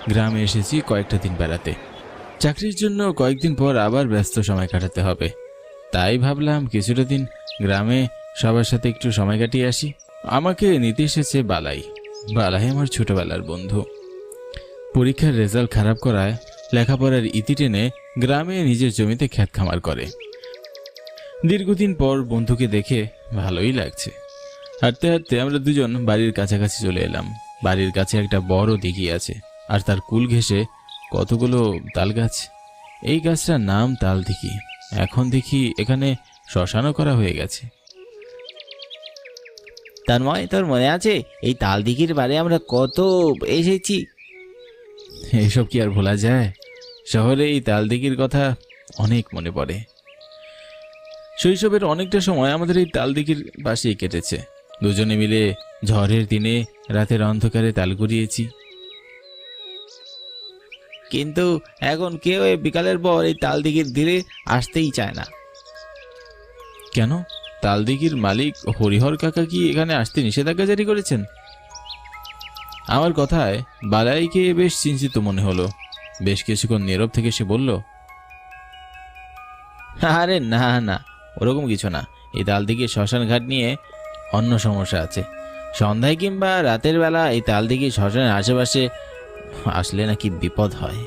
গ্রামে এসেছি কয়েকটা দিন বেড়াতে। চাকরির জন্য কয়েকদিন পর আবার ব্যস্ত সময় কাটাতে হবে। তাই ভাবলাম কিছুটা দিন গ্রামে সবার সাথে একটু সময় কাটিয়ে আসি। আমাকে নিতে এসেছে বালাই। বালাই আমার ছোটবেলার বন্ধু। পরীক্ষার রেজাল্ট খারাপ করায় লেখাপড়ার ইতি টেনে গ্রামে নিজের জমিতে ক্ষেত খামার করে। দীর্ঘদিন পর বন্ধুকে দেখে ভালোই লাগছে। হাঁটতে হাঁটতে আমরা দুজন বাড়ির কাছাকাছি চলে এলাম। বাড়ির কাছে একটা বড় দিঘি আছে, আর তার কুল ঘেঁষে কতগুলো তাল গাছ। এই গাছটার নাম তাল দিঘি। এখন দেখি এখানে শ্মশানও করা হয়ে গেছে। তন্ময়, তোর মনে আছে এই তাল দিঘির বারে আমরা কত এসেছি? এইসব কি আর ভোলা যায়? শহরে এই তাল দিঘির কথা অনেক মনে পড়ে। শৈশবের অনেকটা সময় আমাদের এই তাল দিঘির পাশেই কেটেছে। দুজনে মিলে ঝড়ের দিনে রাতের অন্ধকারে তাল কুড়িয়েছি। কিন্তু এখন কেউ এই বিকালের পর এই তাল দিঘির তীরে আসতেই চায় না। কেন? তাল দিঘির মালিক হরিহর কাকা কি এখানে আসতে নিষেধাজ্ঞা জারি করেছেন? আমার কথায় বালাইকে বেশ চিন্তিত মনে হলো। বেশ কিছুক্ষণ নীরব থেকে সে বলল, আরে না না, ওরকম কিছু না। এই তাল দিঘির শ্মশান ঘাট নিয়ে অন্য সমস্যা আছে। সন্ধ্যায় কিংবা রাতের বেলা এই তাল দিঘির শ্মশানের আশেপাশে আসলে নাকি বিপদ হয়।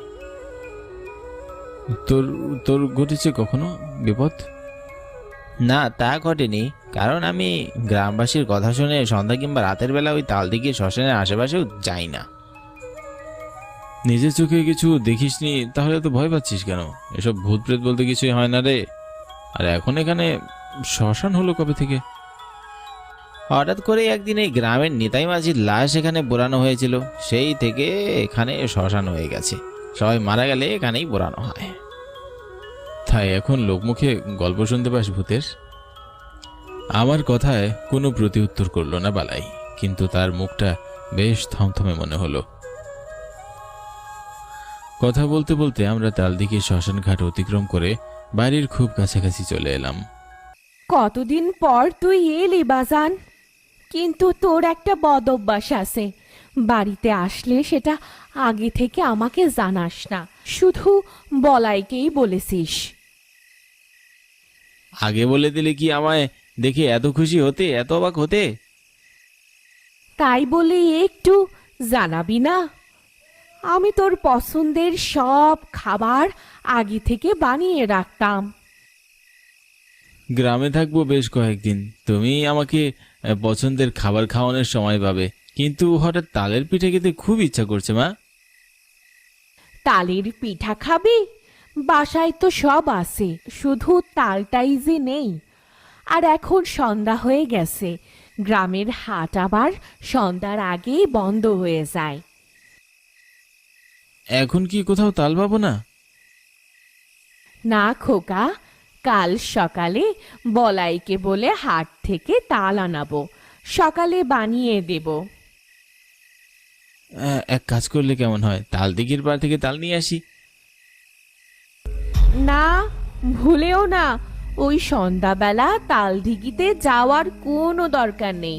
তোর তোর ঘটেছে কখনো বিপদ? না, তা ঘটেনি। কারণ আমি গ্রামবাসীর কথা শুনে সন্ধ্যা কিংবা রাতের বেলা ওই তাল দিঘির শ্মশানের আশেপাশেও যাই না। নিজের চোখে কিছু দেখিসনি তাহলে তো ভয় পাচ্ছিস কেন? এসব ভূত প্রেত বলতে কিছুই হয় না রে। আর এখন এখানে শ্মশান হলো কবে থেকে? হঠাৎ করে একদিন এই গ্রামের নিতাই মাঝির লাশ এখানে পোড়ানো হয়েছিল। সেই থেকে এখানে শ্মশান হয়ে গেছে। সবাই মারা গেলে এখানেই পোড়ানো হয়। তাই এখন লোকমুখে গল্প শুনতে পাস ভূতের? আমার কথায় কোনো প্রতিউত্তর করলো না বালাই, কিন্তু তার মুখটা বেশ থমথমে মনে হলো। কথা বলতে বলতে আমরা তালদিঘির শ্মশান ঘাট অতিক্রম করে বাড়ির খুব কাছাকাছি চলে এলাম। কতদিন পর তুই এলি বাজান, কিন্তু তোর একটা বদ অভ্যাস আছে। বাড়িতে আসলে সেটা আগে থেকে আমাকে জানাস না, শুধু বলাইকেই বলেছিস। আগে বলে দিলে কি আমায় দেখে এত খুশি হতে, এত অবাক হতে? তাই বলে একটু জানাবি না? আমি তোর পছন্দের সব খাবার আগে থেকে বানিয়ে রাখতাম। গ্রামে থাকবো বেশ কয়েকদিন, তুমি আমাকে পছন্দের খাবার খাওয়ানোর সময় পাবে। কিন্তু হঠাৎ তালের পিঠে খেতে খুব ইচ্ছা করছে মা। তালের পিঠা খাবি? বাসায় তো সব আছে, শুধু তালটাই যে নেই। আর এখন সন্ধ্যা হয়ে গেছে, গ্রামের হাট আবার সন্ধ্যার আগেই বন্ধ হয়ে যায়। এখন কি কোথাও তাল পাবো না? না খোকা, কাল সকালে বলাইকে বলে হাট থেকে তাল আনাবো, সকালে বানিয়ে দেব। এক কাজ করলে কেমন হয়, তাল দিঘির পাড় থেকে তাল নিয়ে আসি। না, ভুলেও না। ওই সন্ধ্যাবেলা তাল দিঘিতে যাওয়ার কোনো দরকার নেই।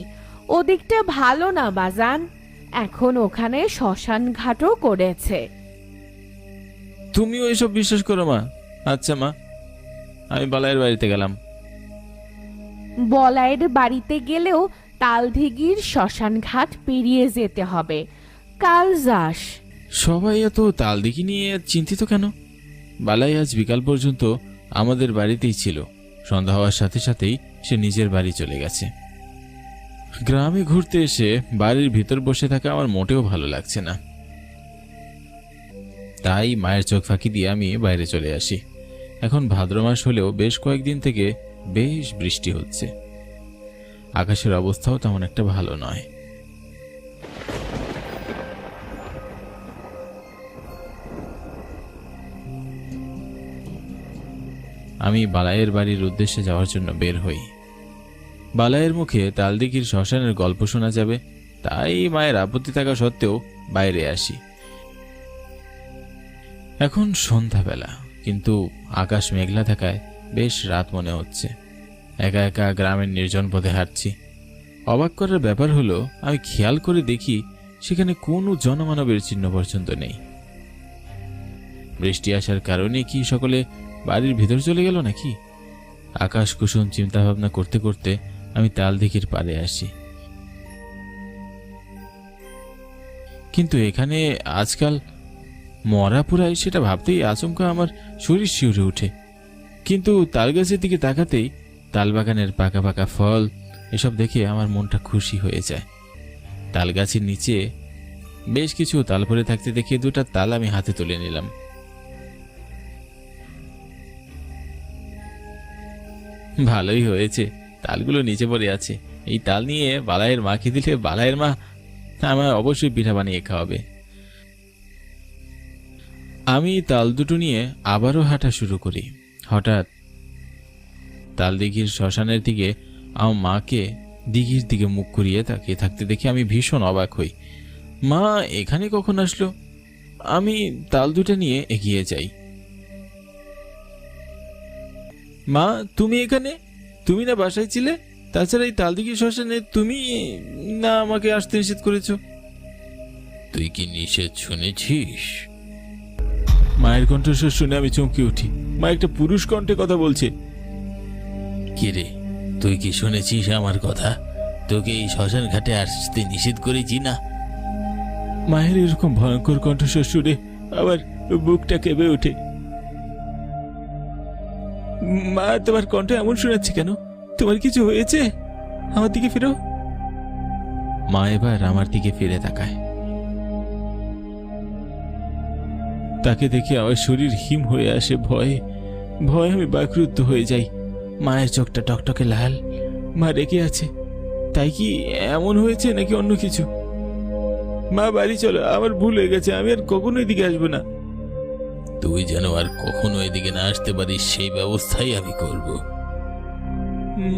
ওদিকটা ভালো না বাজান। এখন ওখানে শ্মশান ঘাটও করেছে। তুমি ওইসব বিশ্বাস করো মা। আচ্ছা মা, আমি বালাইয়ের বাড়িতে গেলাম। বলাইয়ের বাড়িতে গেলেও তালদিঘির শ্মশান ঘাট পেরিয়ে যেতে হবে। কাল যাস। সবাই এত তাল দিঘি নিয়ে চিন্তিত কেন? বালাই আজ বিকাল পর্যন্ত আমাদের বাড়িতেই ছিল। সন্ধ্যা হওয়ার সাথে সাথেই সে নিজের বাড়ি চলে গেছে। গ্রামে ঘুরতে এসে বাড়ির ভিতর বসে থাকা আমার মোটেও ভালো লাগছে না। তাই মায়ের চোখ ফাঁকি দিয়ে আমি বাইরে চলে আসি। এখন ভাদ্র মাস হলেও বেশ কয়েকদিন থেকে বেশ বৃষ্টি হচ্ছে। আকাশের অবস্থাও তেমন একটা ভালো নয়। আমি বালাইয়ের বাড়ির উদ্দেশ্যে যাওয়ার জন্য বের হই। বালাইয়ের মুখে তালদিঘির শ্মশানের গল্প শোনা যাবে, তাই মায়ের আপত্তি থাকা সত্ত্বেও বাইরে আসি। এখন সন্ধ্যাবেলা, কিন্তু আকাশ মেঘলা থাকায় বেশ রাত মনে হচ্ছে। একা একা গ্রামের নির্জন পথে হাঁটছি। অবাক করার ব্যাপার হলো, আমি খেয়াল করে দেখি সেখানে কোনো জনমানবের চিহ্ন পর্যন্ত নেই। বৃষ্টি আসার কারণে কি সকলে বাড়ির ভিতর চলে গেল নাকি? আকাশ কুসুম চিন্তা ভাবনা করতে করতে আমি তালদিঘির পাড়ে আসি। কিন্তু এখানে আজকাল মরা পুরাই, সেটা ভাবতেই আচমকা আমার শরীর শিউরে ওঠে। কিন্তু তাল গাছের দিকে তাকাতেই তাল বাগানের পাকা পাকা ফল এসব দেখে আমার মনটা খুশি হয়ে যায়। তাল গাছের নিচে বেশ কিছু তাল পড়ে থাকতে দেখে দুটা তাল আমি হাতে তুলে নিলাম। ভালোই হয়েছে, তালগুলো নিচে পড়ে আছে। এই তাল নিয়ে বালাইয়ের মাকে দিলে বালাইয়ের মা আমার অবশ্যই পিঠা বানিয়ে খাওয়াবে। আমি তাল দুটো নিয়ে আবারও হাঁটা শুরু করি। হঠাৎ তাল দিঘির শ্মশানের দিকে আমার মাকে দিঘির দিকে মুখ করিয়ে তাকিয়ে থাকতে দেখে আমি ভীষণ অবাক হই। মা এখানে কখন আসলো? আমি তাল দুটো নিয়ে এগিয়ে যাই। মা, তুমি এখানে? তুমি না বাসায় ছিলে? তাছাড়া এই তালদিঘি শ্মশানে তুমি না আমাকে আসতে নিষেধ করেছো? তুই কি নিষেধ শুনেছিস? মায়ের কণ্ঠস্বর শুনে আমি চমকে উঠি। মা একটা পুরুষ কণ্ঠে কথা বলছে। কি রে, তুই কি শুনেছিস আমার কথা? তোকে এই শ্মশান ঘাটে আসতে নিষেধ করেছি না? মায়ের এরকম ভয়ঙ্কর কণ্ঠস্বর শুনে আবার বুকটা কেঁপে ওঠে। মা, তোমার কণ্ঠ এমন শোনাচ্ছে কেন? তোমার কিছু হয়েছে? আমার দিকে ফিরো। মা এবার আমার দিকে ফিরে তাকায়। তাকে দেখে আমার শরীর হিম হয়ে আসে ভয়ে। ভয়ে আমি বাকরুদ্ধ হয়ে যাই। মায়ের চোখটা টকটকে লাল। মা রেগে আছে। তাই কি এমন হয়েছে নাকি অন্য কিছু? মা, বাড়ি চলো, আমার ভুল হয়ে গেছে, আমি আর কখনো এদিকে আসবো না। তুই যেন আর কখনো এদিকে না আসতে পারিস সেই ব্যবস্থাই আমি করব।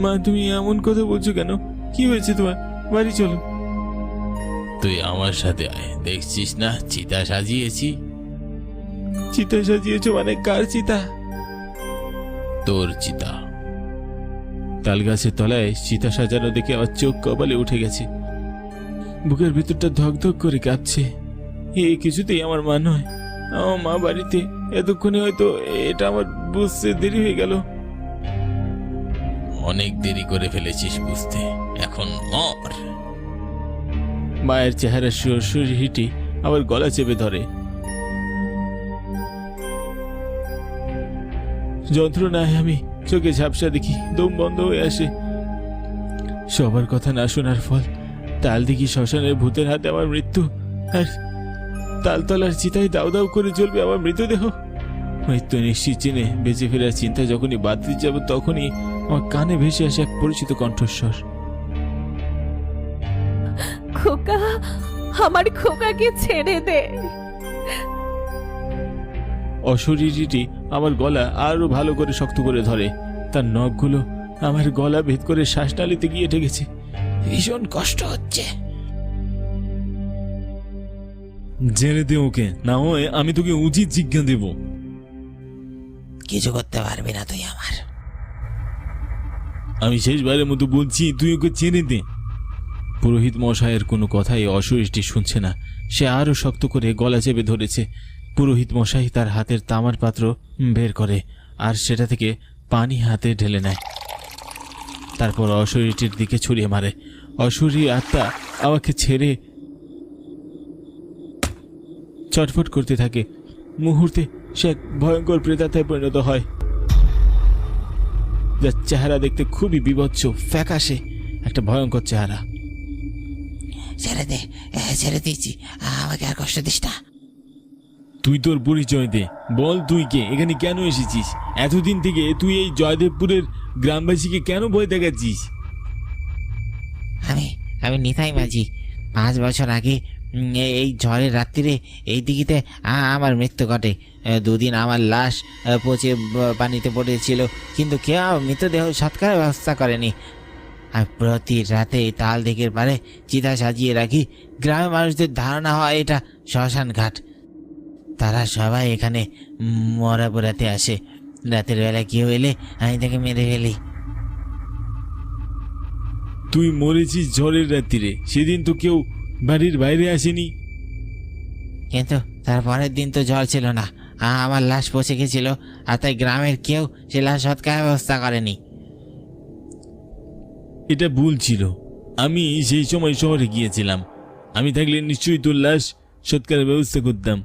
মা, তুমি এমন কথা বলছো কেন? কি হয়েছে তোমার? বাড়ি চলো। তুই আমার সাথে আয়, দেখছিস না চিতা সাজিয়েছি। চিতা সাজিয়েছো মানে? কার চিতা? তোর চিতা। তাল গাছের তলায় চিতা সাজানো দেখে আমার চোখ কপালে উঠে গেছে। বুকের ভিতরটা ধক ধক করে কাঁপছে। কিছুতেই আমার মা নয়। আমার মা বাড়িতে। এতক্ষণে হয়তো এটা আমার বুঝতে দেরি হয়ে গেল। অনেক দেরি করে ফেলেছিস বুঝতে, এখন মর। মায়ের চেহারা শরীরটি আমার গলা চেপে ধরে। যন্ত্রণায় আমি চোখে ঝাপসা দেখি, দম বন্ধ হয়ে আসে। সবার কথা না শোনার ফল। তালদিঘি শ্মশানের ভূতের হাতে আমার মৃত্যু, আর তালতলার চিতায় দাউ দাউ করে জ্বলবে আমার মৃতদেহ। মৃত্যু নিশ্চিত জেনে বেঁচে ফেরার চিন্তা যখনই বাদ দিয়ে যাব, তখনই আমার কানে ভেসে আসে এক পরিচিত কণ্ঠস্বর। খোকা, আমার খোকাকে ছেড়ে দে। অশরীরীটি আমার গলা আরো ভালো করে শক্ত করে ধরে। তার নখগুলো আমার গলা ভেদ করে শ্বাসনালীতে গিয়ে ঠেকেছে। ভীষণ কষ্ট হচ্ছে। জেনে দে ওকে, না হয় আমি তোকে উচিত শিক্ষা দেব। কিছু করতে পারবি না তুই আমার। আমি শেষবারের মতো বলছি, তুই ওকে জেনে দে। পুরোহিত মশাইয়ের কোনো কথাই অশরীরটি শুনছে না। সে আরো শক্ত করে গলা চেপে ধরেছে। পুরোহিত মশাই তার হাতের তামার পাত্র বের করে আর সেটা থেকে পানি হাতে ঢেলে নেয়। তারপর অশরীরটির দিকে ছড়িয়ে মারে। অশরীরী আত্মা আমাকে ছেড়ে ছটফট করতে থাকে। মুহূর্তে সে এক ভয়ঙ্কর প্রেতাত্মায় পরিণত হয়, যার চেহারা দেখতে খুবই বিভৎস, ফ্যাকাশে একটা ভয়ঙ্কর চেহারা। ছেড়ে দে, ছেড়ে দিয়েছি, আমাকে আর কষ্ট দিস না। তুই তোর পরিচয় দে, বল তুই কে, এখানে কেন এসেছিস? এতদিন থেকে তুই এই জয়দেবপুরের গ্রামবাসীকে কেন ভয় দেখাচ্ছিস? আমি নিতাই মাঝি। 5 বছর আগে এই ঝড়ের রাত্রিরে এই দিঘিতে আমার মৃত্যু ঘটে। 2 দিন আমার লাশ পচে পানিতে পড়েছিল, কিন্তু কেউ মৃতদেহ সৎকারের ব্যবস্থা করেনি। আর প্রতি রাতে এই তাল দিঘির পাড়ে চিতা সাজিয়ে রাখি। গ্রামের মানুষদের ধারণা হয় এটা শ্মশান ঘাট। তারা সবাই এখানে মরা পোড়াতে আসে। রাতের বেলা কেউ এলে আমি তাকে মেরে ফেলি। তুই মরেছিস ঝড়ের রাত্রিরে, সেদিন তো কেউ বাড়ির বাইরে আসেনি। কিন্তু তার পরের দিন তো ঝড় ছিল না, আমার লাশ পচে গেছিল, আর তাই গ্রামের কেউ সে লাশ সৎকারের ব্যবস্থা করেনি। এটা ভুল ছিল। আমি সেই সময় শহরে গিয়েছিলাম। আমি থাকলে নিশ্চয়ই তোর লাশ সৎকারের ব্যবস্থা করতাম।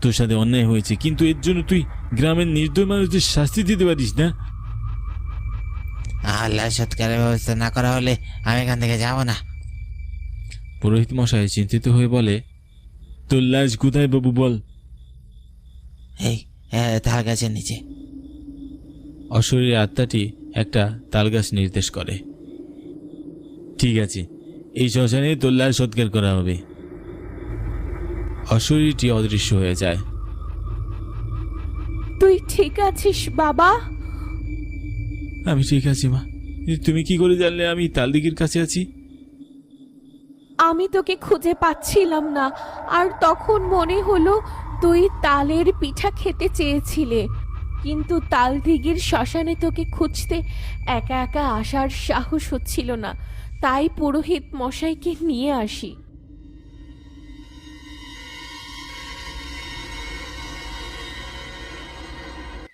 তোর সাথে অন্যায় হয়েছে, কিন্তু এর জন্য তুই গ্রামের নির্দয় মানুষদের শাস্তি দিতে পারিস না। আমার লাশ সৎকারের ব্যবস্থা না করা হলে আমি এখান থেকে যাব না। পুরোহিত মশাই চিন্তিত হয়ে বলে, তোর লাশ কোথায় বাবু বল? এই তাল গাছের নিচে। অশরীরী আত্মাটি একটা তালগাছ নির্দেশ করে। ঠিক আছে, এই শ্মশানে তোর লাশ সৎকার করা হবে। অশরীরটি অদৃশ্য হয়ে যায়। তুই ঠিক আছিস বাবা? আমি ঠিক আছি মা। তুমি কি করে জানলে আমি তালদিঘির কাছে আছি? আমি তোকে খুঁজে পাচ্ছিলাম না, আর তখন মনে হলো তুই তালের পিঠা খেতে চেয়েছিলে, কিন্তু তালদিঘির শ্মশানে তোকে খুঁজতে একা একা আসার সাহস হচ্ছিল না, তাই পুরোহিত মশাইকে নিয়ে আসি।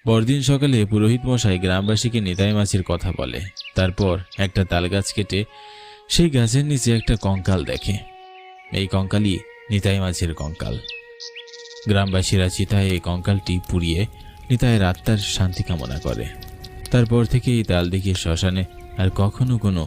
পরদিন সকালে পুরোহিত মশাই গ্রামবাসীকে নিতাই মাছের কথা বলে। তারপর একটা তালগাছ কেটে সেই গাছের নিচে একটা কঙ্কাল দেখে। এই কঙ্কালই নিতাই মাছের কঙ্কাল। গ্রামবাসীরা চিতায় এই কঙ্কালটি পুড়িয়ে নিতাইয়ের আত্মার শান্তি কামনা করে। তারপর থেকে এই তালদিঘির শ্মশানে আর কখনো কোনো